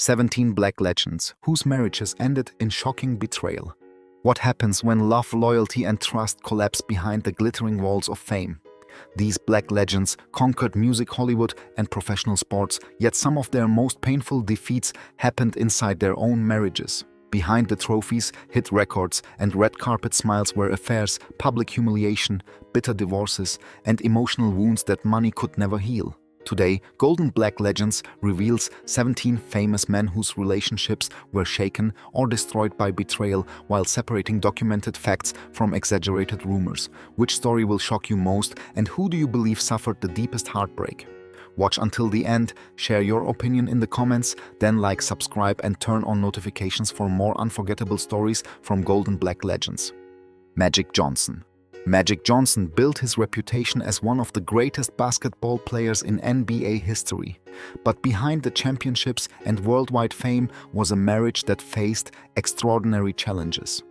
17 Black Legends whose marriages ended in shocking betrayal. What happens when love, loyalty, and trust collapse behind the glittering walls of fame? These Black Legends conquered music, Hollywood, and professional sports, yet some of their most painful defeats happened inside their own marriages. Behind the trophies, hit records, and red carpet smiles were affairs, public humiliation, bitter divorces, and emotional wounds that money could never heal. Today, Golden Black Legends reveals 17 famous men whose relationships were shaken or destroyed by betrayal while separating documented facts from exaggerated rumors. Which story will shock you most, and who do you believe suffered the deepest heartbreak? Watch until the end, share your opinion in the comments, then like, subscribe, and turn on notifications for more unforgettable stories from Golden Black Legends. Magic Johnson. Magic Johnson built his reputation as one of the greatest basketball players in NBA history. But behind the championships and worldwide fame was a marriage that faced extraordinary challenges.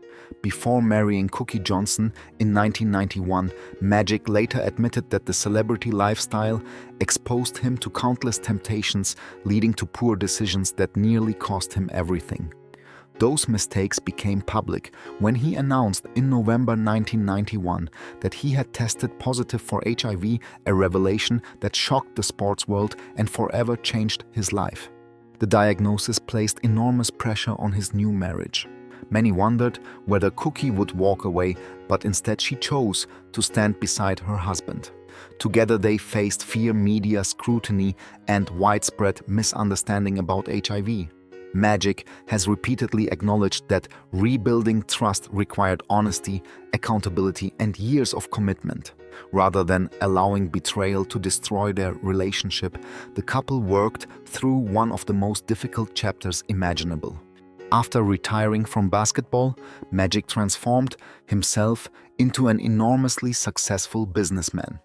Before marrying Cookie Johnson in 1991, Magic later admitted that the celebrity lifestyle exposed him to countless temptations, leading to poor decisions that nearly cost him everything. Those mistakes became public when he announced in November 1991 that he had tested positive for HIV, a revelation that shocked the sports world and forever changed his life. The diagnosis placed enormous pressure on his new marriage. Many wondered whether Cookie would walk away, but instead she chose to stand beside her husband. Together they faced fear, media scrutiny, and widespread misunderstanding about HIV. Magic has repeatedly acknowledged that rebuilding trust required honesty, accountability, and years of commitment. Rather than allowing betrayal to destroy their relationship, the couple worked through one of the most difficult chapters imaginable. After retiring from basketball, Magic transformed himself into an enormously successful businessman.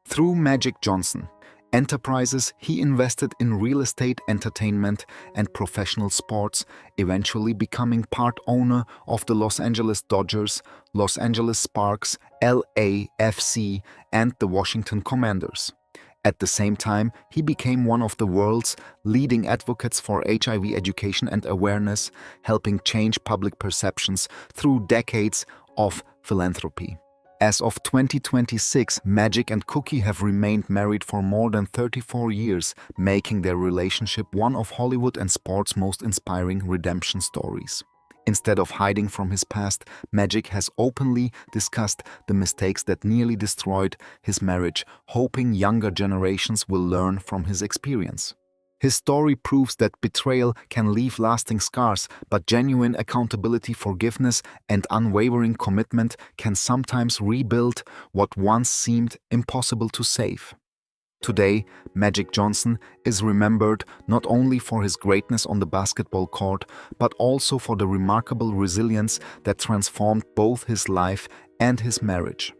Through Magic Johnson Enterprises, he invested in real estate, entertainment, and professional sports, eventually becoming part owner of the Los Angeles Dodgers, Los Angeles Sparks, LAFC, and the Washington Commanders. At the same time, he became one of the world's leading advocates for HIV education and awareness, helping change public perceptions through decades of philanthropy. As of 2026, Magic and Cookie have remained married for more than 34 years, making their relationship one of Hollywood and sports' most inspiring redemption stories. Instead of hiding from his past, Magic has openly discussed the mistakes that nearly destroyed his marriage, hoping younger generations will learn from his experience. His story proves that betrayal can leave lasting scars, but genuine accountability, forgiveness, and unwavering commitment can sometimes rebuild what once seemed impossible to save. Today, Magic Johnson is remembered not only for his greatness on the basketball court, but also for the remarkable resilience that transformed both his life and his marriage.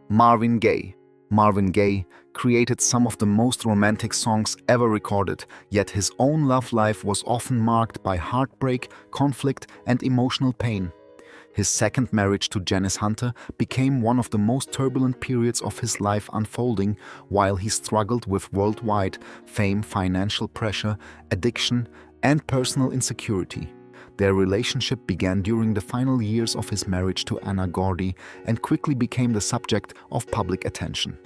Marvin Gaye. Marvin Gaye created some of the most romantic songs ever recorded, yet his own love life was often marked by heartbreak, conflict, and emotional pain. His second marriage to Janice Hunter became one of the most turbulent periods of his life, unfolding while he struggled with worldwide fame, financial pressure, addiction, and personal insecurity. Their relationship began during the final years of his marriage to Anna Gordy and quickly became the subject of public attention.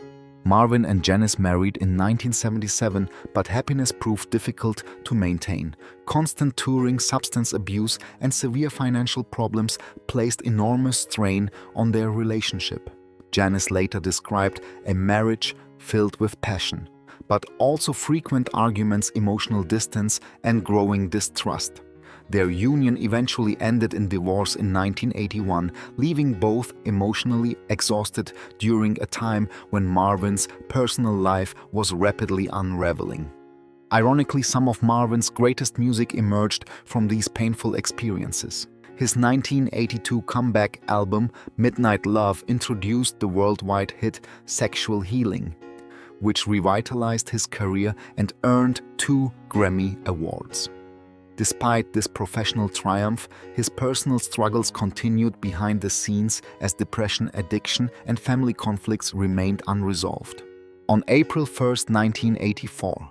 Marvin and Janice married in 1977, but happiness proved difficult to maintain. Constant touring, substance abuse, and severe financial problems placed enormous strain on their relationship. Janice later described a marriage filled with passion, but also frequent arguments, emotional distance, and growing distrust. Their union eventually ended in divorce in 1981, leaving both emotionally exhausted during a time when Marvin's personal life was rapidly unraveling. Ironically, some of Marvin's greatest music emerged from these painful experiences. His 1982 comeback album, Midnight Love, introduced the worldwide hit Sexual Healing, which revitalized his career and earned 2 Grammy Awards. Despite this professional triumph, his personal struggles continued behind the scenes as depression, addiction, and family conflicts remained unresolved. On April 1, 1984,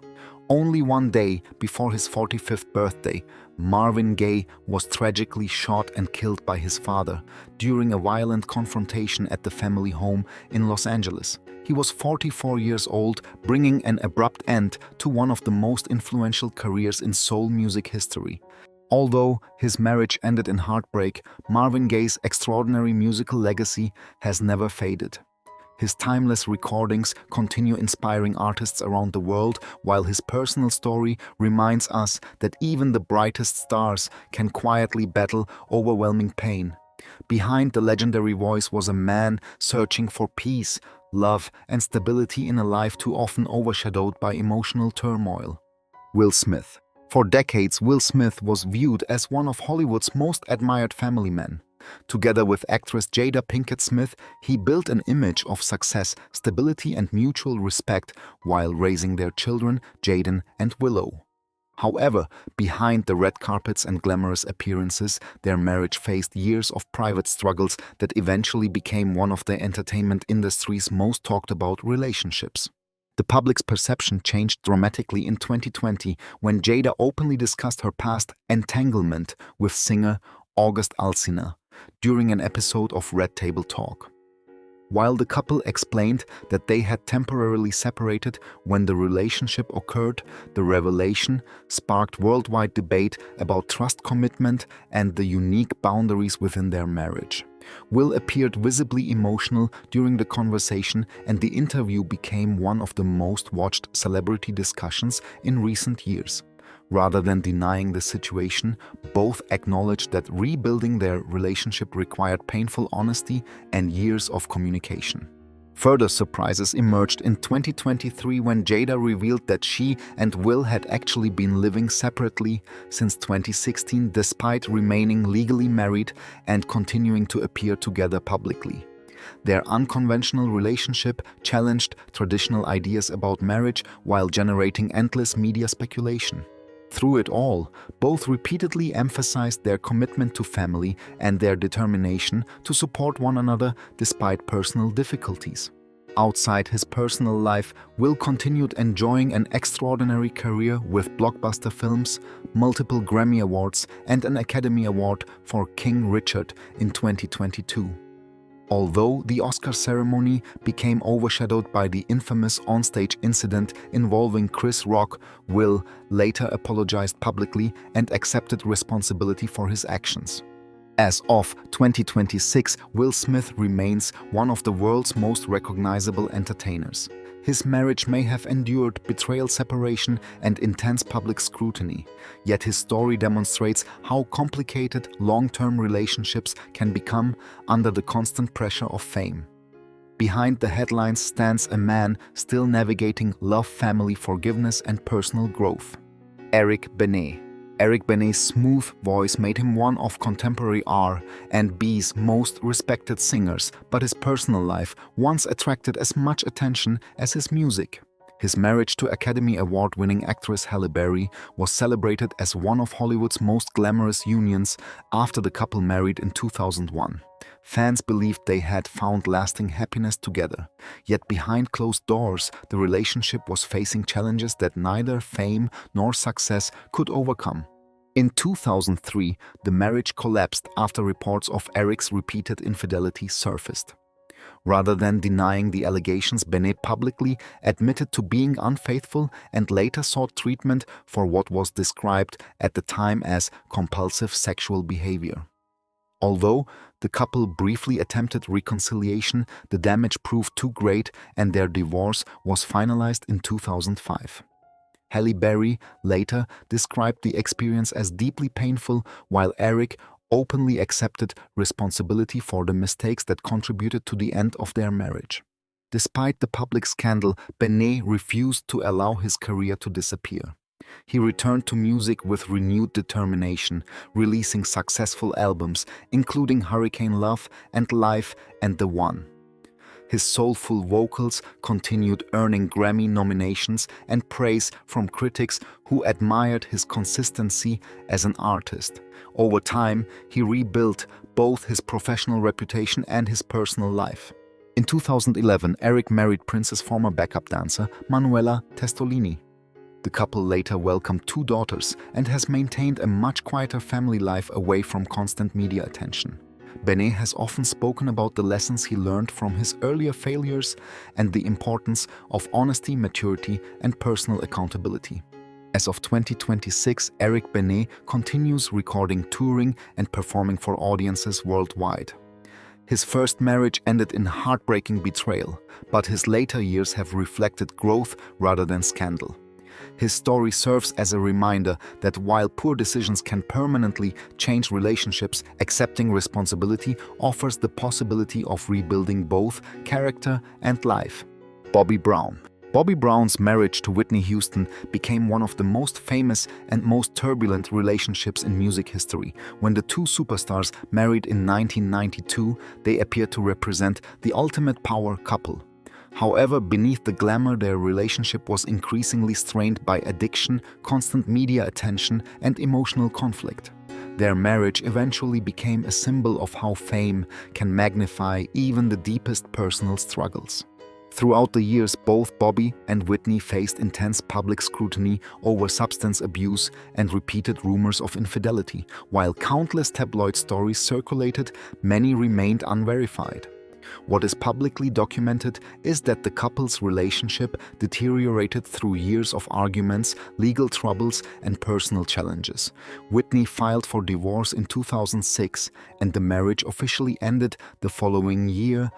Only one day before his 45th birthday, Marvin Gaye was tragically shot and killed by his father during a violent confrontation at the family home in Los Angeles. He was 44 years old, bringing an abrupt end to one of the most influential careers in soul music history. Although his marriage ended in heartbreak, Marvin Gaye's extraordinary musical legacy has never faded. His timeless recordings continue inspiring artists around the world, while his personal story reminds us that even the brightest stars can quietly battle overwhelming pain. Behind the legendary voice was a man searching for peace, love, and stability in a life too often overshadowed by emotional turmoil. Will Smith. For decades, Will Smith was viewed as one of Hollywood's most admired family men. Together with actress Jada Pinkett Smith, he built an image of success, stability, and mutual respect while raising their children, Jaden and Willow. However, behind the red carpets and glamorous appearances, their marriage faced years of private struggles that eventually became one of the entertainment industry's most talked about relationships. The public's perception changed dramatically in 2020 when Jada openly discussed her past entanglement with singer August Alsina during an episode of Red Table Talk. While the couple explained that they had temporarily separated when the relationship occurred, the revelation sparked worldwide debate about trust, commitment, and the unique boundaries within their marriage. Will appeared visibly emotional during the conversation, and the interview became one of the most watched celebrity discussions in recent years. Rather than denying the situation, both acknowledged that rebuilding their relationship required painful honesty and years of communication. Further surprises emerged in 2023 when Jada revealed that she and Will had actually been living separately since 2016 despite remaining legally married and continuing to appear together publicly. Their unconventional relationship challenged traditional ideas about marriage while generating endless media speculation. Through it all, both repeatedly emphasized their commitment to family and their determination to support one another despite personal difficulties. Outside his personal life, Will continued enjoying an extraordinary career with blockbuster films, multiple Grammy Awards, and an Academy Award for King Richard in 2022. Although the Oscar ceremony became overshadowed by the infamous onstage incident involving Chris Rock, Will later apologized publicly and accepted responsibility for his actions. As of 2026, Will Smith remains one of the world's most recognizable entertainers. His marriage may have endured betrayal, separation, and intense public scrutiny, yet his story demonstrates how complicated long-term relationships can become under the constant pressure of fame. Behind the headlines stands a man still navigating love, family, forgiveness, and personal growth. Eric Benet. Eric Benet's smooth voice made him one of contemporary R&B's most respected singers, but his personal life once attracted as much attention as his music. His marriage to Academy Award-winning actress Halle Berry was celebrated as one of Hollywood's most glamorous unions after the couple married in 2001. Fans believed they had found lasting happiness together. Yet behind closed doors, the relationship was facing challenges that neither fame nor success could overcome. In 2003, the marriage collapsed after reports of Eric's repeated infidelity surfaced. Rather than denying the allegations, Benet publicly admitted to being unfaithful and later sought treatment for what was described at the time as compulsive sexual behavior. Although the couple briefly attempted reconciliation, the damage proved too great and their divorce was finalized in 2005. Halle Berry later described the experience as deeply painful, while Eric openly accepted responsibility for the mistakes that contributed to the end of their marriage. Despite the public scandal, Benet refused to allow his career to disappear. He returned to music with renewed determination, releasing successful albums, including Hurricane Love and Life and The One. His soulful vocals continued earning Grammy nominations and praise from critics who admired his consistency as an artist. Over time, he rebuilt both his professional reputation and his personal life. In 2011, Eric married Prince's former backup dancer, Manuela Testolini. The couple later welcomed 2 daughters and has maintained a much quieter family life away from constant media attention. Benet has often spoken about the lessons he learned from his earlier failures and the importance of honesty, maturity, and personal accountability. As of 2026, Eric Benet continues recording, touring, and performing for audiences worldwide. His first marriage ended in heartbreaking betrayal, but his later years have reflected growth rather than scandal. His story serves as a reminder that while poor decisions can permanently change relationships, accepting responsibility offers the possibility of rebuilding both character and life. Bobby Brown. Bobby Brown's marriage to Whitney Houston became one of the most famous and most turbulent relationships in music history. When the two superstars married in 1992, they appeared to represent the ultimate power couple. However, beneath the glamour, their relationship was increasingly strained by addiction, constant media attention, and emotional conflict. Their marriage eventually became a symbol of how fame can magnify even the deepest personal struggles. Throughout the years, both Bobby and Whitney faced intense public scrutiny over substance abuse and repeated rumors of infidelity. While countless tabloid stories circulated, many remained unverified. What is publicly documented is that the couple's relationship deteriorated through years of arguments, legal troubles, and personal challenges. Whitney filed for divorce in 2006, and the marriage officially ended the following year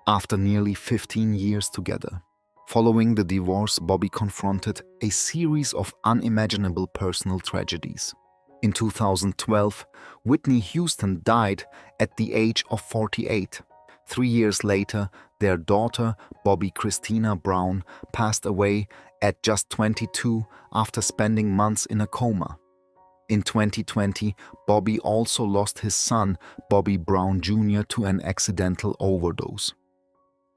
after nearly 15 years together. Following the divorce, Bobby confronted a series of unimaginable personal tragedies. In 2012, Whitney Houston died at the age of 48. 3 years later, their daughter, Bobby Christina Brown, passed away at just 22 after spending months in a coma. In 2020, Bobby also lost his son, Bobby Brown Jr., to an accidental overdose.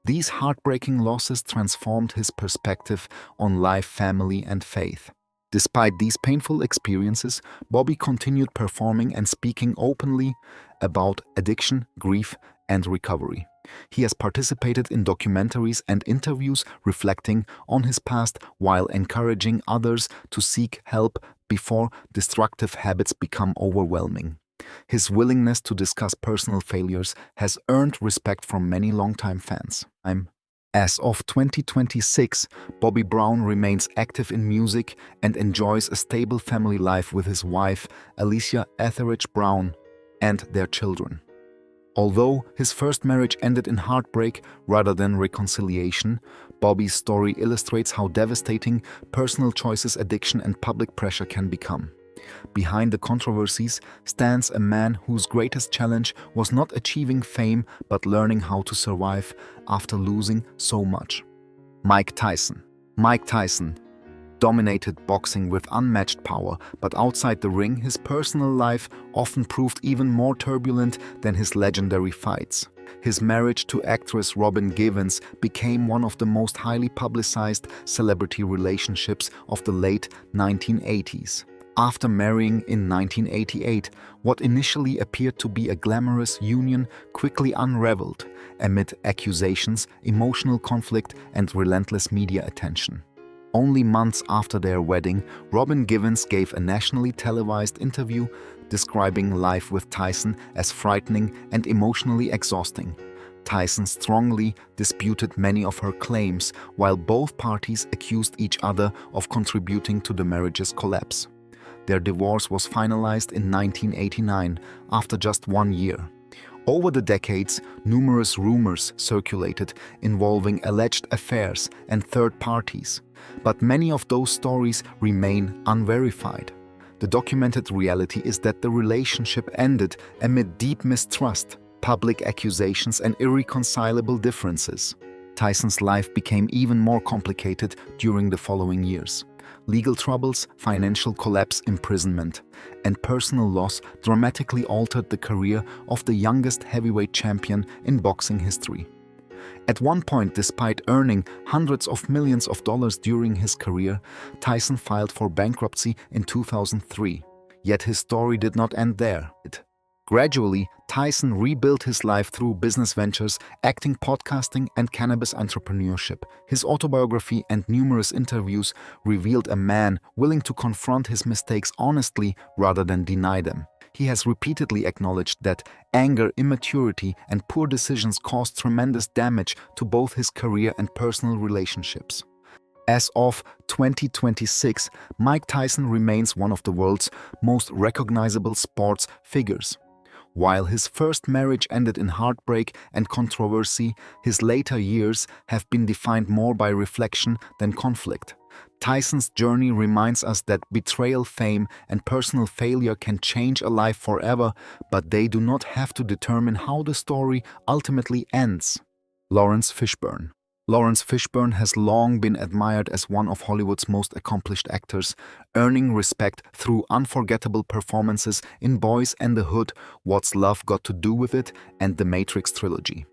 These heartbreaking losses transformed his perspective on life, family, and faith. Despite these painful experiences, Bobby continued performing and speaking openly about addiction, grief, and recovery. He has participated in documentaries and interviews reflecting on his past while encouraging others to seek help before destructive habits become overwhelming. His willingness to discuss personal failures has earned respect from many longtime fans. As of 2026, Bobby Brown remains active in music and enjoys a stable family life with his wife, Alicia Etheridge Brown, and their children. Although his first marriage ended in heartbreak rather than reconciliation, Bobby's story illustrates how devastating personal choices, addiction, and public pressure can become. Behind the controversies stands a man whose greatest challenge was not achieving fame but learning how to survive after losing so much. Mike Tyson. Mike Tyson dominated boxing with unmatched power, but outside the ring, his personal life often proved even more turbulent than his legendary fights. His marriage to actress Robin Givens became one of the most highly publicized celebrity relationships of the late 1980s. After marrying in 1988, what initially appeared to be a glamorous union quickly unraveled amid accusations, emotional conflict, and relentless media attention. Only months after their wedding, Robin Givens gave a nationally televised interview describing life with Tyson as frightening and emotionally exhausting. Tyson strongly disputed many of her claims, while both parties accused each other of contributing to the marriage's collapse. Their divorce was finalized in 1989, after just 1 year. Over the decades, numerous rumors circulated involving alleged affairs and third parties, but many of those stories remain unverified. The documented reality is that the relationship ended amid deep mistrust, public accusations, and irreconcilable differences. Tyson's life became even more complicated during the following years. Legal troubles, financial collapse, imprisonment, and personal loss dramatically altered the career of the youngest heavyweight champion in boxing history. At one point, despite earning hundreds of millions of dollars during his career, Tyson filed for bankruptcy in 2003. Yet his story did not end there. Gradually, Tyson rebuilt his life through business ventures, acting, podcasting, and cannabis entrepreneurship. His autobiography and numerous interviews revealed a man willing to confront his mistakes honestly rather than deny them. He has repeatedly acknowledged that anger, immaturity, and poor decisions caused tremendous damage to both his career and personal relationships. As of 2026, Mike Tyson remains one of the world's most recognizable sports figures. While his first marriage ended in heartbreak and controversy, his later years have been defined more by reflection than conflict. Tyson's journey reminds us that betrayal, fame, and personal failure can change a life forever, but they do not have to determine how the story ultimately ends. Lawrence Fishburne. Lawrence Fishburne has long been admired as one of Hollywood's most accomplished actors, earning respect through unforgettable performances in Boys and the Hood, What's Love Got to Do with It, and the Matrix trilogy.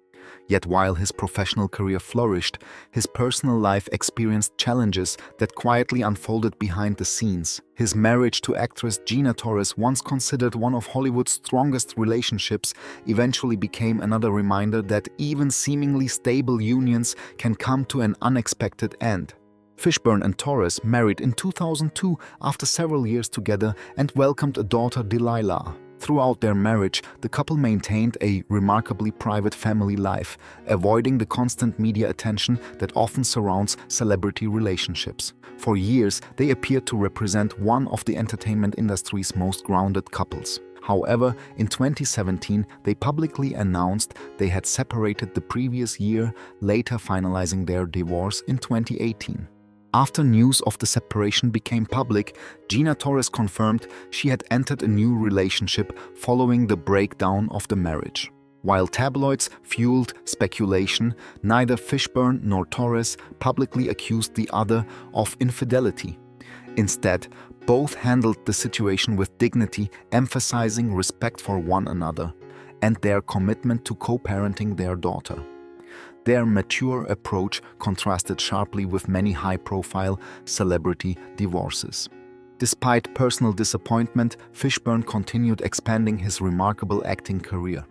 Yet while his professional career flourished, his personal life experienced challenges that quietly unfolded behind the scenes. His marriage to actress Gina Torres, once considered one of Hollywood's strongest relationships, eventually became another reminder that even seemingly stable unions can come to an unexpected end. Fishburne and Torres married in 2002 after several years together and welcomed a daughter, Delilah. Throughout their marriage, the couple maintained a remarkably private family life, avoiding the constant media attention that often surrounds celebrity relationships. For years, they appeared to represent one of the entertainment industry's most grounded couples. However, in 2017, they publicly announced they had separated the previous year, later finalizing their divorce in 2018. After news of the separation became public, Gina Torres confirmed she had entered a new relationship following the breakdown of the marriage. While tabloids fueled speculation, neither Fishburne nor Torres publicly accused the other of infidelity. Instead, both handled the situation with dignity, emphasizing respect for one another and their commitment to co-parenting their daughter. Their mature approach contrasted sharply with many high-profile celebrity divorces. Despite personal disappointment, Fishburne continued expanding his remarkable acting career.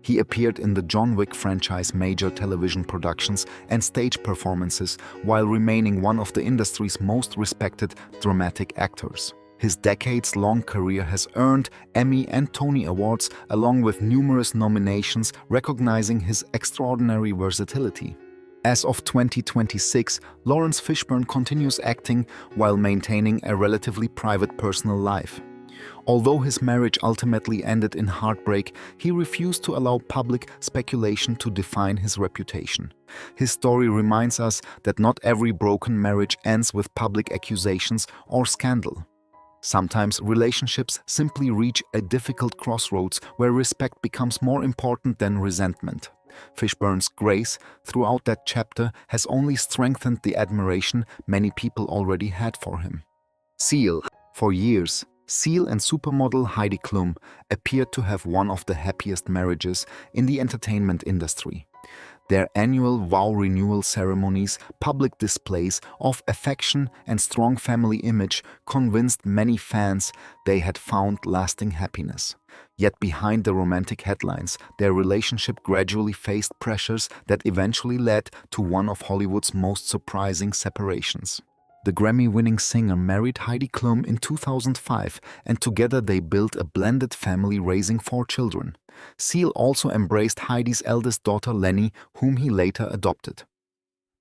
He appeared in the John Wick franchise, major television productions, and stage performances, while remaining one of the industry's most respected dramatic actors. His decades-long career has earned Emmy and Tony Awards, along with numerous nominations recognizing his extraordinary versatility. As of 2026, Lawrence Fishburne continues acting while maintaining a relatively private personal life. Although his marriage ultimately ended in heartbreak, he refused to allow public speculation to define his reputation. His story reminds us that not every broken marriage ends with public accusations or scandal. Sometimes relationships simply reach a difficult crossroads where respect becomes more important than resentment. Fishburne's grace throughout that chapter has only strengthened the admiration many people already had for him. Seal. For years, Seal and supermodel Heidi Klum appeared to have one of the happiest marriages in the entertainment industry. Their annual vow renewal ceremonies, public displays of affection, and strong family image convinced many fans they had found lasting happiness. Yet behind the romantic headlines, their relationship gradually faced pressures that eventually led to one of Hollywood's most surprising separations. The Grammy-winning singer married Heidi Klum in 2005, and together they built a blended family raising 4 children. Seal also embraced Heidi's eldest daughter Lenny, whom he later adopted.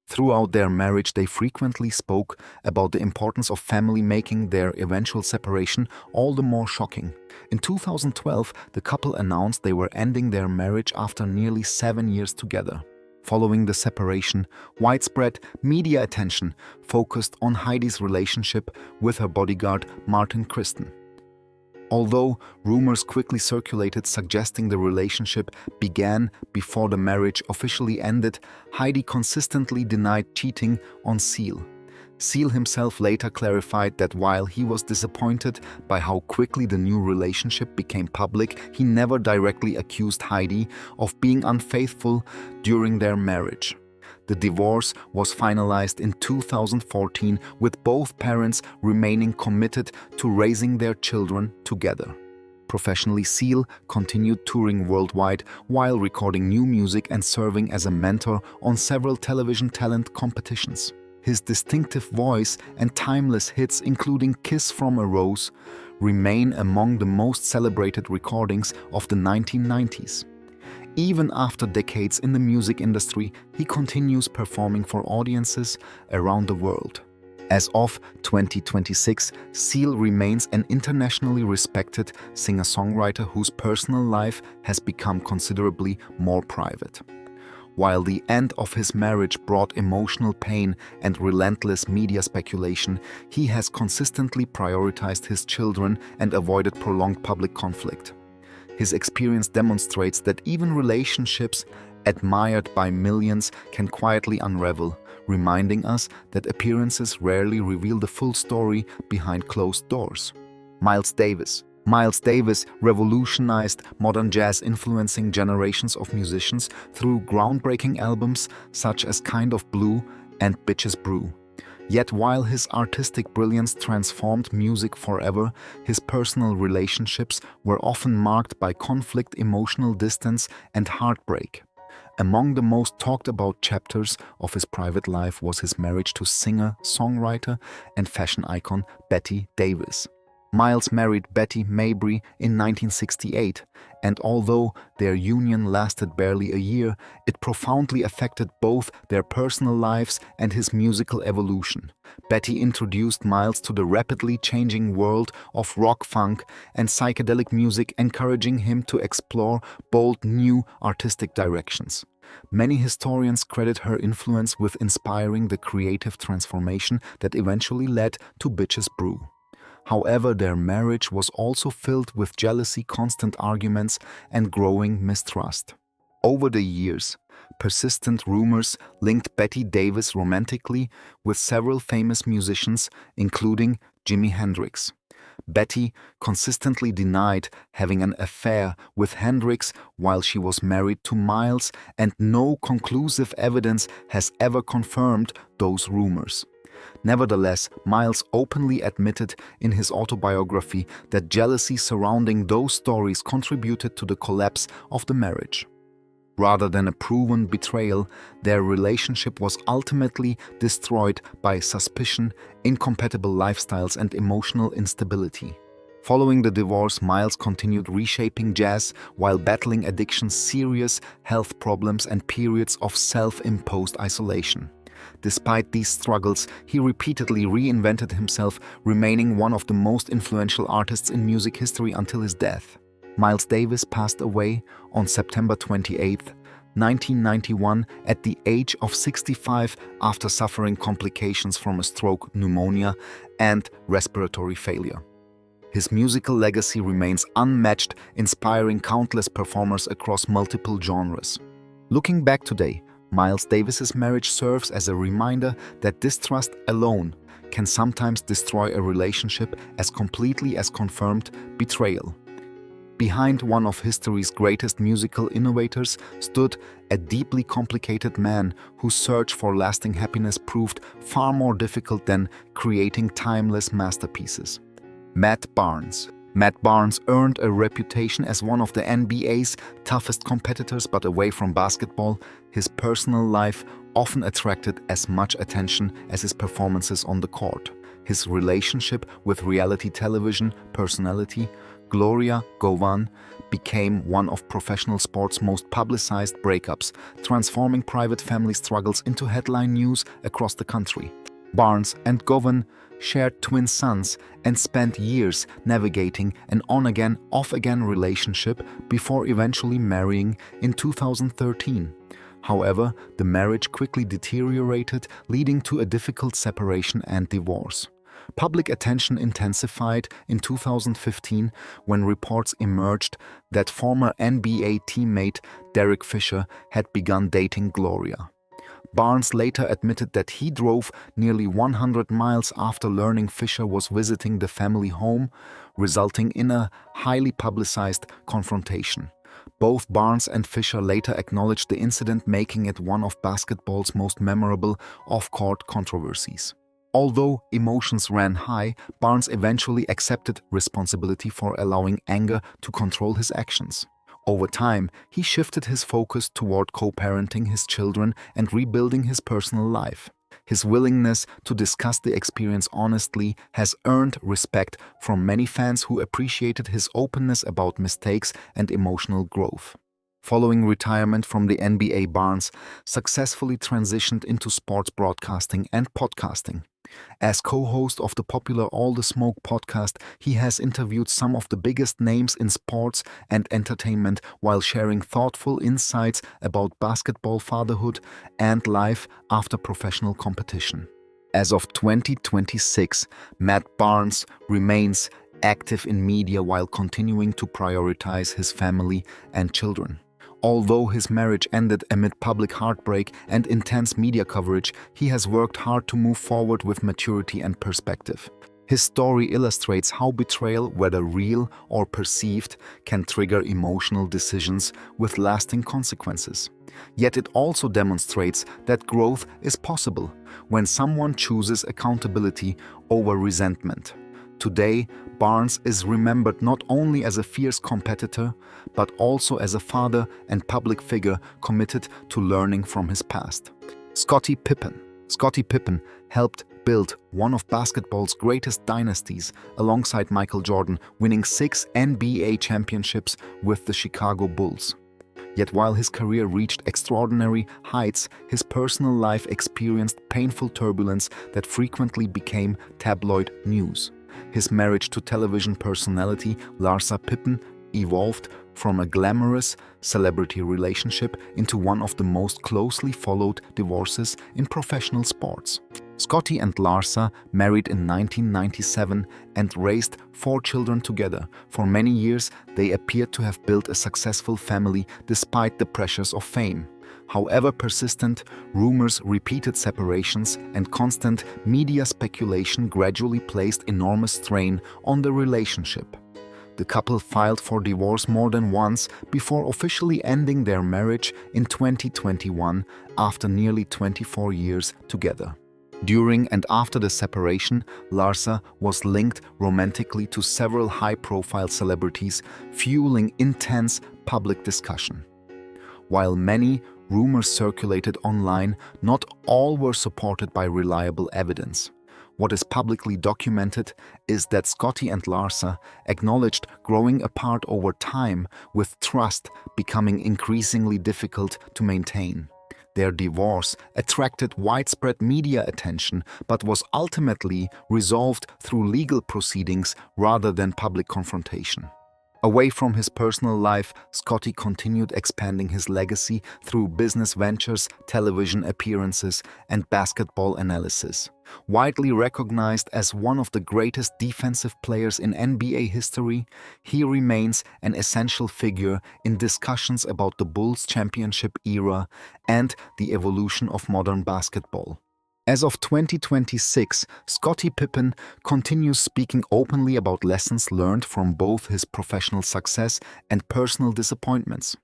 Throughout their marriage, they frequently spoke about the importance of family, making their eventual separation all the more shocking. In 2012, the couple announced they were ending their marriage after nearly 7 years together. Following the separation, widespread media attention focused on Heidi's relationship with her bodyguard Martin Kristen. Although rumors quickly circulated suggesting the relationship began before the marriage officially ended, Heidi consistently denied cheating on Seal. Seal himself later clarified that while he was disappointed by how quickly the new relationship became public, he never directly accused Heidi of being unfaithful during their marriage. The divorce was finalized in 2014, with both parents remaining committed to raising their children together. Professionally, Seal continued touring worldwide while recording new music and serving as a mentor on several television talent competitions. His distinctive voice and timeless hits, including Kiss from a Rose, remain among the most celebrated recordings of the 1990s. Even after decades in the music industry, he continues performing for audiences around the world. As of 2026, Seal remains an internationally respected singer-songwriter whose personal life has become considerably more private. While the end of his marriage brought emotional pain and relentless media speculation, he has consistently prioritized his children and avoided prolonged public conflict. His experience demonstrates that even relationships admired by millions can quietly unravel, reminding us that appearances rarely reveal the full story behind closed doors. Miles Davis. Miles Davis revolutionized modern jazz, influencing generations of musicians through groundbreaking albums such as Kind of Blue and Bitches Brew. Yet while his artistic brilliance transformed music forever, his personal relationships were often marked by conflict, emotional distance, and heartbreak. Among the most talked about chapters of his private life was his marriage to singer, songwriter, and fashion icon Betty Davis. Miles married Betty Mabry in 1968, and although their union lasted barely a year, it profoundly affected both their personal lives and his musical evolution. Betty introduced Miles to the rapidly changing world of rock, funk, and psychedelic music, encouraging him to explore bold new artistic directions. Many historians credit her influence with inspiring the creative transformation that eventually led to Bitches Brew. However, their marriage was also filled with jealousy, constant arguments, and growing mistrust. Over the years, persistent rumors linked Betty Davis romantically with several famous musicians, including Jimi Hendrix. Betty consistently denied having an affair with Hendrix while she was married to Miles, and no conclusive evidence has ever confirmed those rumors. Nevertheless, Miles openly admitted in his autobiography that jealousy surrounding those stories contributed to the collapse of the marriage. Rather than a proven betrayal, their relationship was ultimately destroyed by suspicion, incompatible lifestyles, and emotional instability. Following the divorce, Miles continued reshaping jazz while battling addiction, serious health problems, and periods of self-imposed isolation. Despite these struggles, he repeatedly reinvented himself, remaining one of the most influential artists in music history until his death. Miles Davis passed away on September 28, 1991, at the age of 65 after suffering complications from a stroke, pneumonia, and respiratory failure. His musical legacy remains unmatched, inspiring countless performers across multiple genres. Looking back today, Miles Davis's marriage serves as a reminder that distrust alone can sometimes destroy a relationship as completely as confirmed betrayal. Behind one of history's greatest musical innovators stood a deeply complicated man whose search for lasting happiness proved far more difficult than creating timeless masterpieces. Matt Barnes. Matt Barnes earned a reputation as one of the NBA's toughest competitors, but away from basketball, his personal life often attracted as much attention as his performances on the court. His relationship with reality television personality Gloria Govan became one of professional sports' most publicized breakups, transforming private family struggles into headline news across the country. Barnes and Govan shared twin sons and spent years navigating an on-again, off-again relationship before eventually marrying in 2013. However, the marriage quickly deteriorated, leading to a difficult separation and divorce. Public attention intensified in 2015 when reports emerged that former NBA teammate Derek Fisher had begun dating Gloria. Barnes later admitted that he drove nearly 100 miles after learning Fisher was visiting the family home, resulting in a highly publicized confrontation. Both Barnes and Fisher later acknowledged the incident, making it one of basketball's most memorable off-court controversies. Although emotions ran high, Barnes eventually accepted responsibility for allowing anger to control his actions. Over time, he shifted his focus toward co-parenting his children and rebuilding his personal life. His willingness to discuss the experience honestly has earned respect from many fans who appreciated his openness about mistakes and emotional growth. Following retirement from the NBA, Barnes successfully transitioned into sports broadcasting and podcasting. As co-host of the popular All the Smoke podcast, he has interviewed some of the biggest names in sports and entertainment while sharing thoughtful insights about basketball, fatherhood, and life after professional competition. As of 2026, Matt Barnes remains active in media while continuing to prioritize his family and children. Although his marriage ended amid public heartbreak and intense media coverage, he has worked hard to move forward with maturity and perspective. His story illustrates how betrayal, whether real or perceived, can trigger emotional decisions with lasting consequences. Yet it also demonstrates that growth is possible when someone chooses accountability over resentment. Today, Barnes is remembered not only as a fierce competitor, but also as a father and public figure committed to learning from his past. Scottie Pippen helped build one of basketball's greatest dynasties alongside Michael Jordan, winning 6 NBA championships with the Chicago Bulls. Yet while his career reached extraordinary heights, his personal life experienced painful turbulence that frequently became tabloid news. His marriage to television personality Larsa Pippen evolved from a glamorous celebrity relationship into one of the most closely followed divorces in professional sports. Scottie and Larsa married in 1997 and raised 4 children together. For many years, they appeared to have built a successful family despite the pressures of fame. However persistent, rumors, repeated separations, and constant media speculation gradually placed enormous strain on the relationship. The couple filed for divorce more than once before officially ending their marriage in 2021 after nearly 24 years together. During and after the separation, Larsa was linked romantically to several high-profile celebrities, fueling intense public discussion. While many rumors circulated online, not all were supported by reliable evidence. What is publicly documented is that Scottie and Larsa acknowledged growing apart over time, with trust becoming increasingly difficult to maintain. Their divorce attracted widespread media attention but was ultimately resolved through legal proceedings rather than public confrontation. Away from his personal life, Scottie continued expanding his legacy through business ventures, television appearances, and basketball analysis. Widely recognized as one of the greatest defensive players in NBA history, he remains an essential figure in discussions about the Bulls' championship era and the evolution of modern basketball. As of 2026, Scottie Pippen continues speaking openly about lessons learned from both his professional success and personal disappointments.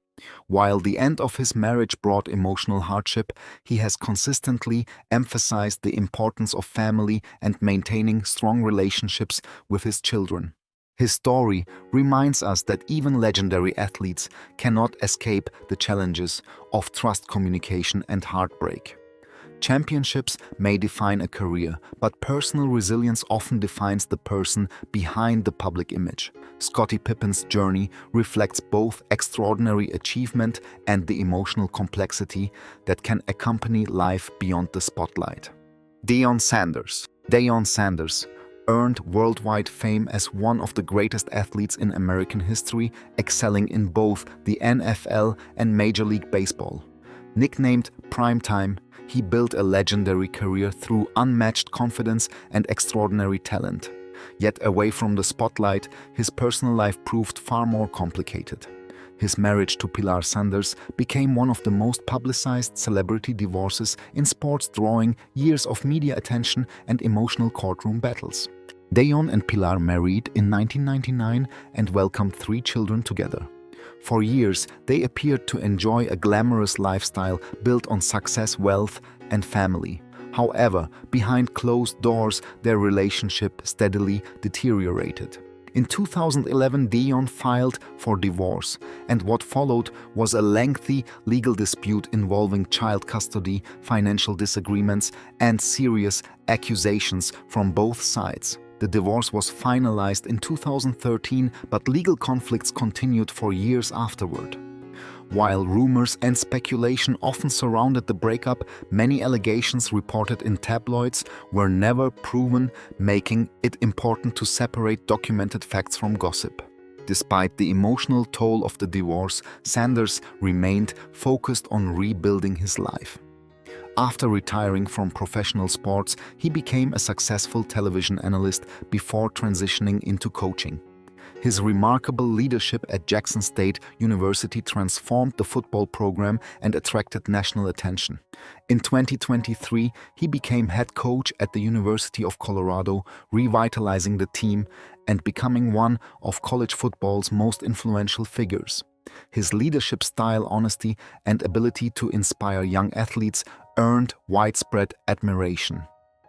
While the end of his marriage brought emotional hardship, he has consistently emphasized the importance of family and maintaining strong relationships with his children. His story reminds us that even legendary athletes cannot escape the challenges of trust, communication, and heartbreak. Championships may define a career, but personal resilience often defines the person behind the public image. Scottie Pippen's journey reflects both extraordinary achievement and the emotional complexity that can accompany life beyond the spotlight. Deion Sanders earned worldwide fame as one of the greatest athletes in American history, excelling in both the NFL and Major League Baseball. Nicknamed Primetime, he built a legendary career through unmatched confidence and extraordinary talent. Yet away from the spotlight, his personal life proved far more complicated. His marriage to Pilar Sanders became one of the most publicized celebrity divorces in sports, drawing years of media attention and emotional courtroom battles. Deion and Pilar married in 1999 and welcomed 3 children together. For years, they appeared to enjoy a glamorous lifestyle built on success, wealth, and family. However, behind closed doors, their relationship steadily deteriorated. In 2011, Dion filed for divorce, and what followed was a lengthy legal dispute involving child custody, financial disagreements, and serious accusations from both sides. The divorce was finalized in 2013, but legal conflicts continued for years afterward. While rumors and speculation often surrounded the breakup, many allegations reported in tabloids were never proven, making it important to separate documented facts from gossip. Despite the emotional toll of the divorce, Sanders remained focused on rebuilding his life. After retiring from professional sports, he became a successful television analyst before transitioning into coaching. His remarkable leadership at Jackson State University transformed the football program and attracted national attention. In 2023, he became head coach at the University of Colorado, revitalizing the team and becoming one of college football's most influential figures. His leadership style, honesty, and ability to inspire young athletes earned widespread admiration.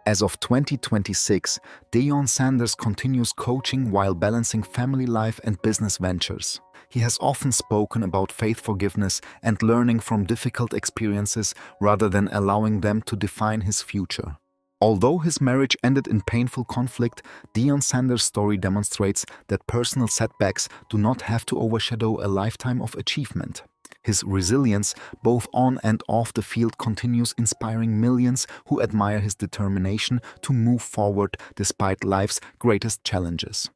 As of 2026, Deion Sanders continues coaching while balancing family life and business ventures. He has often spoken about faith, forgiveness, and learning from difficult experiences rather than allowing them to define his future. Although his marriage ended in painful conflict, Deion Sanders' story demonstrates that personal setbacks do not have to overshadow a lifetime of achievement. His resilience, both on and off the field, continues inspiring millions who admire his determination to move forward despite life's greatest challenges.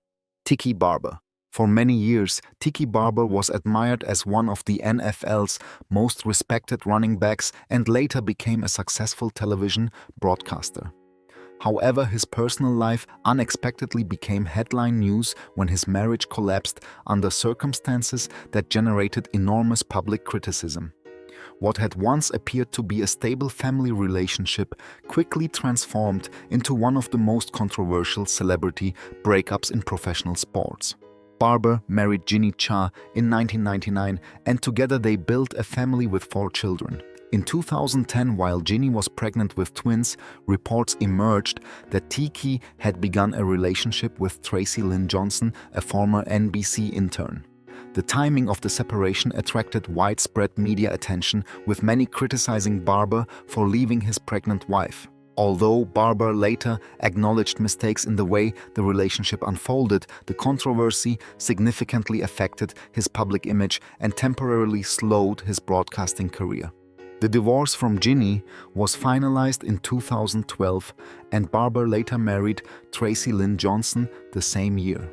Tiki Barber. For many years, Tiki Barber was admired as one of the NFL's most respected running backs and later became a successful television broadcaster. However, his personal life unexpectedly became headline news when his marriage collapsed under circumstances that generated enormous public criticism. What had once appeared to be a stable family relationship quickly transformed into one of the most controversial celebrity breakups in professional sports. Barber married Ginny Cha in 1999, and together they built a family with 4 children. In 2010, while Ginny was pregnant with twins, reports emerged that Tiki had begun a relationship with Tracy Lynn Johnson, a former NBC intern. The timing of the separation attracted widespread media attention, with many criticizing Barber for leaving his pregnant wife. Although Barber later acknowledged mistakes in the way the relationship unfolded, the controversy significantly affected his public image and temporarily slowed his broadcasting career. The divorce from Ginny was finalized in 2012, and Barber later married Tracy Lynn Johnson the same year.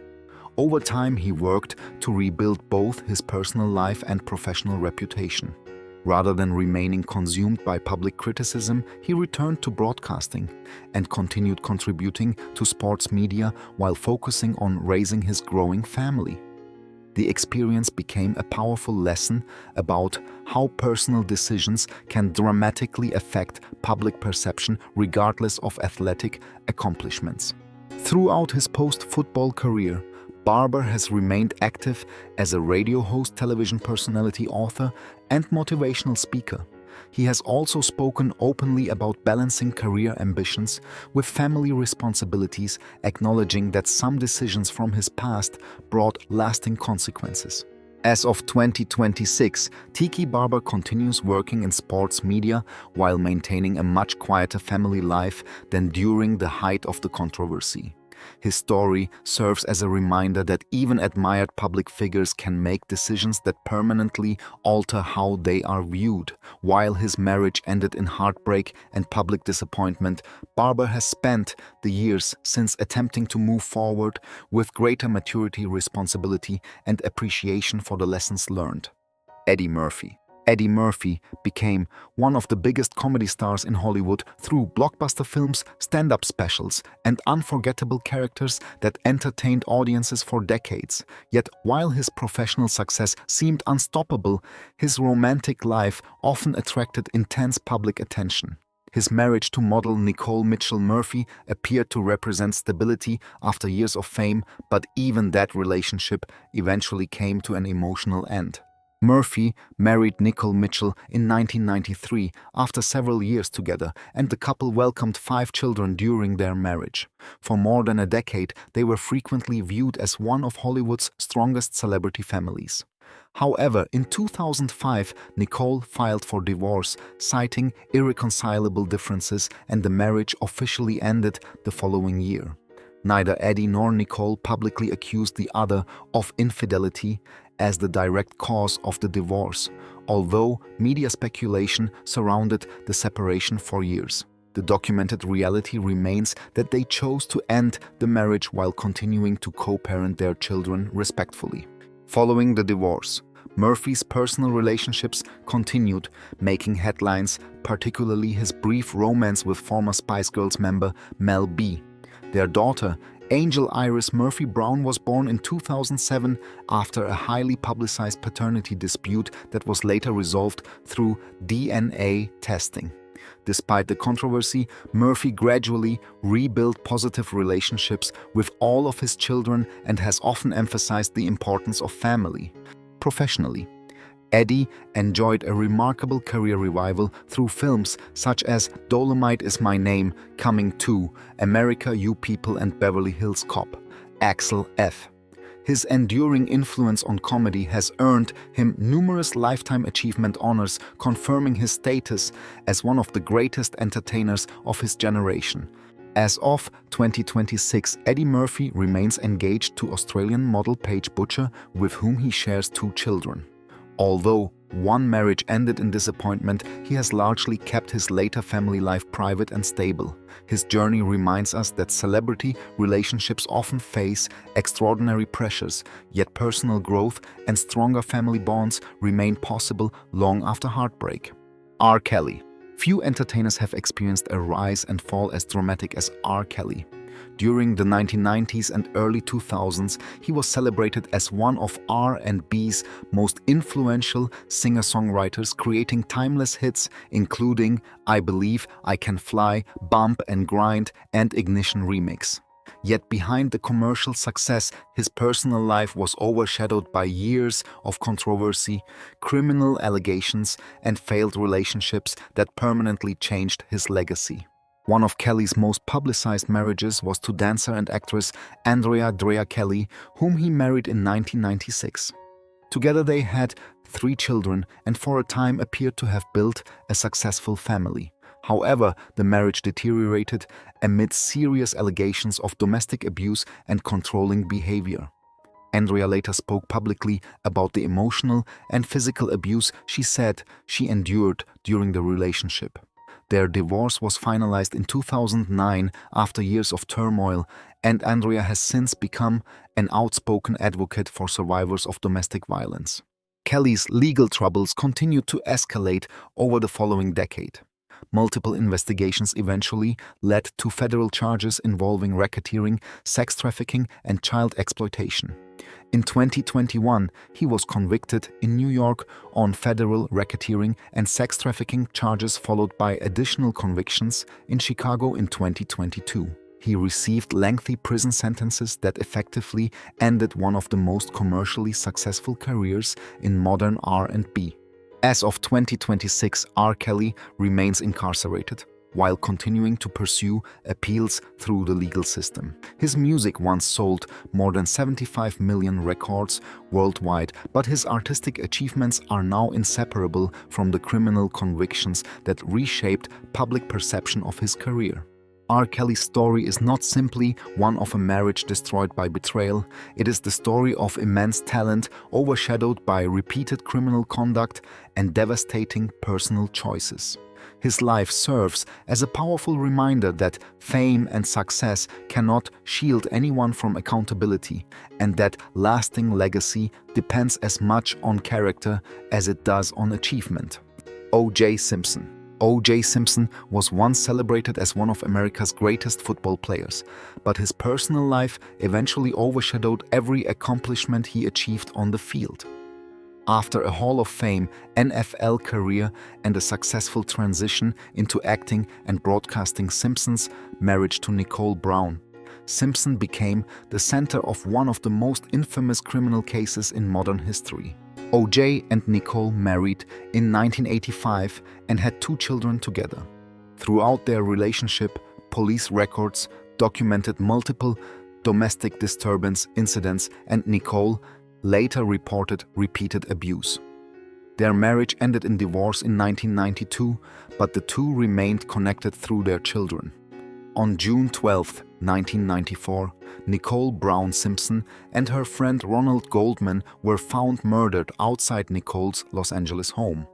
Over time, he worked to rebuild both his personal life and professional reputation. Rather than remaining consumed by public criticism, he returned to broadcasting and continued contributing to sports media while focusing on raising his growing family. The experience became a powerful lesson about how personal decisions can dramatically affect public perception regardless of athletic accomplishments. Throughout his post-football career, Barber has remained active as a radio host, television personality, author, and motivational speaker. He has also spoken openly about balancing career ambitions with family responsibilities, acknowledging that some decisions from his past brought lasting consequences. As of 2026, Tiki Barber continues working in sports media while maintaining a much quieter family life than during the height of the controversy. His story serves as a reminder that even admired public figures can make decisions that permanently alter how they are viewed. While his marriage ended in heartbreak and public disappointment, Barber has spent the years since attempting to move forward with greater maturity, responsibility, and appreciation for the lessons learned. Eddie Murphy. Eddie Murphy became one of the biggest comedy stars in Hollywood through blockbuster films, stand-up specials, and unforgettable characters that entertained audiences for decades. Yet, while his professional success seemed unstoppable, his romantic life often attracted intense public attention. His marriage to model Nicole Mitchell Murphy appeared to represent stability after years of fame, but even that relationship eventually came to an emotional end. Murphy married Nicole Mitchell in 1993 after several years together, and the couple welcomed 5 children during their marriage. For more than a decade, they were frequently viewed as one of Hollywood's strongest celebrity families. However, in 2005, Nicole filed for divorce, citing irreconcilable differences, and the marriage officially ended the following year. Neither Eddie nor Nicole publicly accused the other of infidelity as the direct cause of the divorce, although media speculation surrounded the separation for years. The documented reality remains that they chose to end the marriage while continuing to co-parent their children respectfully. Following the divorce, Murphy's personal relationships continued, making headlines, particularly his brief romance with former Spice Girls member Mel B. Their daughter, Angel Iris Murphy Brown, was born in 2007 after a highly publicized paternity dispute that was later resolved through DNA testing. Despite the controversy, Murphy gradually rebuilt positive relationships with all of his children and has often emphasized the importance of family. Professionally, Eddie enjoyed a remarkable career revival through films such as Dolomite Is My Name, Coming 2, America, You People, and Beverly Hills Cop. Axel F. His enduring influence on comedy has earned him numerous Lifetime Achievement honors, confirming his status as one of the greatest entertainers of his generation. As of 2026, Eddie Murphy remains engaged to Australian model Paige Butcher, with whom he shares 2 children. Although one marriage ended in disappointment, he has largely kept his later family life private and stable. His journey reminds us that celebrity relationships often face extraordinary pressures, yet personal growth and stronger family bonds remain possible long after heartbreak. R. Kelly. Few entertainers have experienced a rise and fall as dramatic as R. Kelly. During the 1990s and early 2000s, he was celebrated as one of R&B's most influential singer-songwriters, creating timeless hits including I Believe, I Can Fly, Bump and Grind, and Ignition Remix. Yet behind the commercial success, his personal life was overshadowed by years of controversy, criminal allegations, and failed relationships that permanently changed his legacy. One of Kelly's most publicized marriages was to dancer and actress Andrea Drea Kelly, whom he married in 1996. Together they had 3 children and for a time appeared to have built a successful family. However, the marriage deteriorated amid serious allegations of domestic abuse and controlling behavior. Andrea later spoke publicly about the emotional and physical abuse she said she endured during the relationship. Their divorce was finalized in 2009 after years of turmoil, and Andrea has since become an outspoken advocate for survivors of domestic violence. Kelly's legal troubles continued to escalate over the following decade. Multiple investigations eventually led to federal charges involving racketeering, sex trafficking, and child exploitation. In 2021, he was convicted in New York on federal racketeering and sex trafficking charges, followed by additional convictions in Chicago in 2022. He received lengthy prison sentences that effectively ended one of the most commercially successful careers in modern R&B. As of 2026, R. Kelly remains incarcerated, while continuing to pursue appeals through the legal system. His music once sold more than 75 million records worldwide, but his artistic achievements are now inseparable from the criminal convictions that reshaped public perception of his career. R. Kelly's story is not simply one of a marriage destroyed by betrayal. It is the story of immense talent overshadowed by repeated criminal conduct and devastating personal choices. His life serves as a powerful reminder that fame and success cannot shield anyone from accountability, and that lasting legacy depends as much on character as it does on achievement. O.J. Simpson. O.J. Simpson was once celebrated as one of America's greatest football players, but his personal life eventually overshadowed every accomplishment he achieved on the field. After a Hall of Fame NFL career and a successful transition into acting and broadcasting, Simpson's marriage to Nicole Brown, Simpson became the center of one of the most infamous criminal cases in modern history. O.J. and Nicole married in 1985 and had 2 children together. Throughout their relationship, police records documented multiple domestic disturbance incidents, and Nicole later reported repeated abuse. Their marriage ended in divorce in 1992, but the two remained connected through their children. On June 12, 1994, Nicole Brown Simpson and her friend Ronald Goldman were found murdered outside Nicole's Los Angeles home.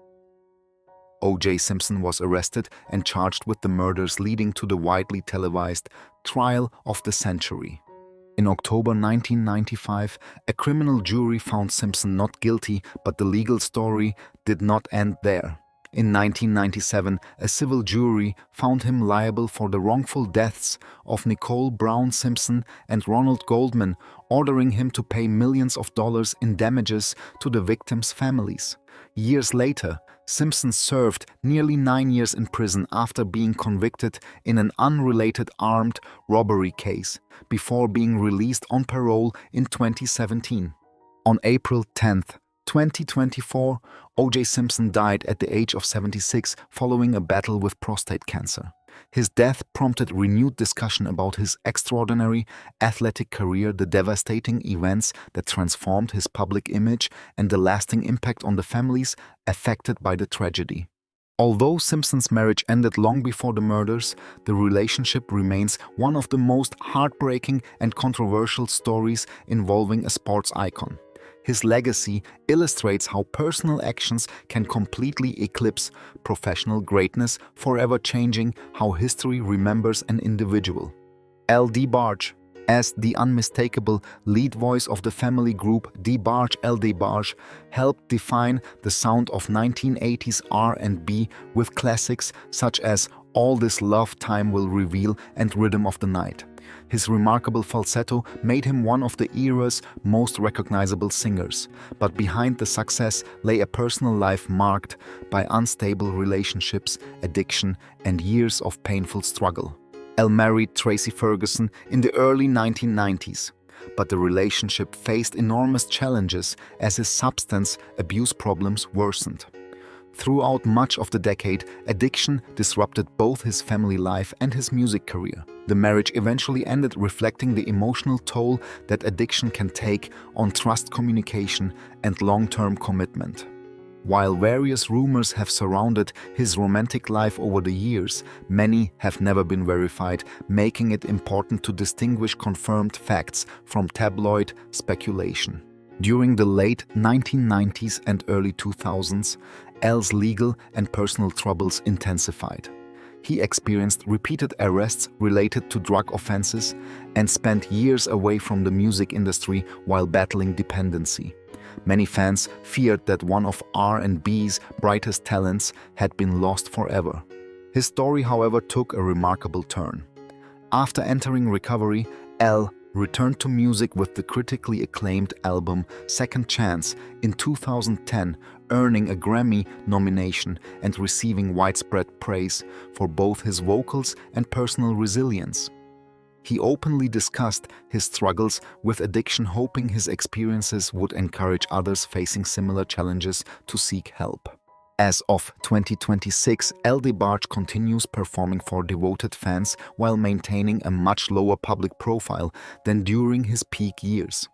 O.J. Simpson was arrested and charged with the murders, leading to the widely televised trial of the century. In October 1995, a criminal jury found Simpson not guilty, but the legal story did not end there. In 1997, a civil jury found him liable for the wrongful deaths of Nicole Brown Simpson and Ronald Goldman, ordering him to pay millions of dollars in damages to the victims' families. Years later, Simpson served nearly 9 years in prison after being convicted in an unrelated armed robbery case, before being released on parole in 2017. On April 10, 2024, O.J. Simpson died at the age of 76 following a battle with prostate cancer. His death prompted renewed discussion about his extraordinary athletic career, the devastating events that transformed his public image, and the lasting impact on the families affected by the tragedy. Although Simpson's marriage ended long before the murders, the relationship remains one of the most heartbreaking and controversial stories involving a sports icon. His legacy illustrates how personal actions can completely eclipse professional greatness, forever changing how history remembers an individual. L. DeBarge, as the unmistakable lead voice of the family group DeBarge L. DeBarge, helped define the sound of 1980s R&B with classics such as All This Love Time Will Reveal and Rhythm of the Night. His remarkable falsetto made him one of the era's most recognizable singers, but behind the success lay a personal life marked by unstable relationships, addiction, and years of painful struggle. Elle married Tracy Ferguson in the early 1990s, but the relationship faced enormous challenges as his substance abuse problems worsened. Throughout much of the decade, addiction disrupted both his family life and his music career. The marriage eventually ended, reflecting the emotional toll that addiction can take on trust, communication, and long-term commitment. While various rumors have surrounded his romantic life over the years, many have never been verified, making it important to distinguish confirmed facts from tabloid speculation. During the late 1990s and early 2000s, L's legal and personal troubles intensified. He experienced repeated arrests related to drug offenses and spent years away from the music industry while battling dependency. Many fans feared that one of R&B's brightest talents had been lost forever. His story, however, took a remarkable turn. After entering recovery, L returned to music with the critically acclaimed album Second Chance in 2010, earning a Grammy nomination and receiving widespread praise for both his vocals and personal resilience. He openly discussed his struggles with addiction, hoping his experiences would encourage others facing similar challenges to seek help. As of 2026, L. DeBarge continues performing for devoted fans while maintaining a much lower public profile than during his peak years.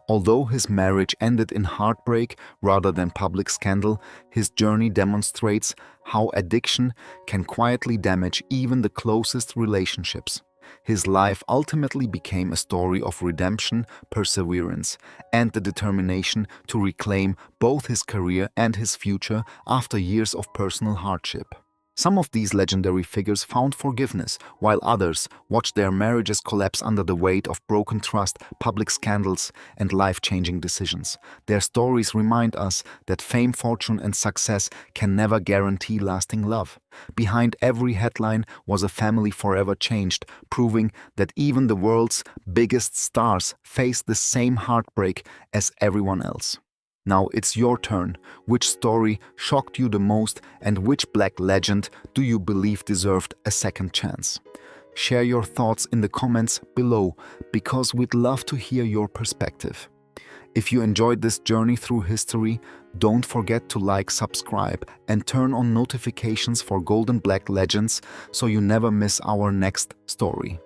Although his marriage ended in heartbreak rather than public scandal, his journey demonstrates how addiction can quietly damage even the closest relationships. His life ultimately became a story of redemption, perseverance, and the determination to reclaim both his career and his future after years of personal hardship. Some of these legendary figures found forgiveness, while others watched their marriages collapse under the weight of broken trust, public scandals, and life-changing decisions. Their stories remind us that fame, fortune, and success can never guarantee lasting love. Behind every headline was a family forever changed, proving that even the world's biggest stars face the same heartbreak as everyone else. Now it's your turn. Which story shocked you the most, and which Black legend do you believe deserved a second chance? Share your thoughts in the comments below, because we'd love to hear your perspective. If you enjoyed this journey through history, don't forget to like, subscribe, and turn on notifications for Golden Black Legends so you never miss our next story.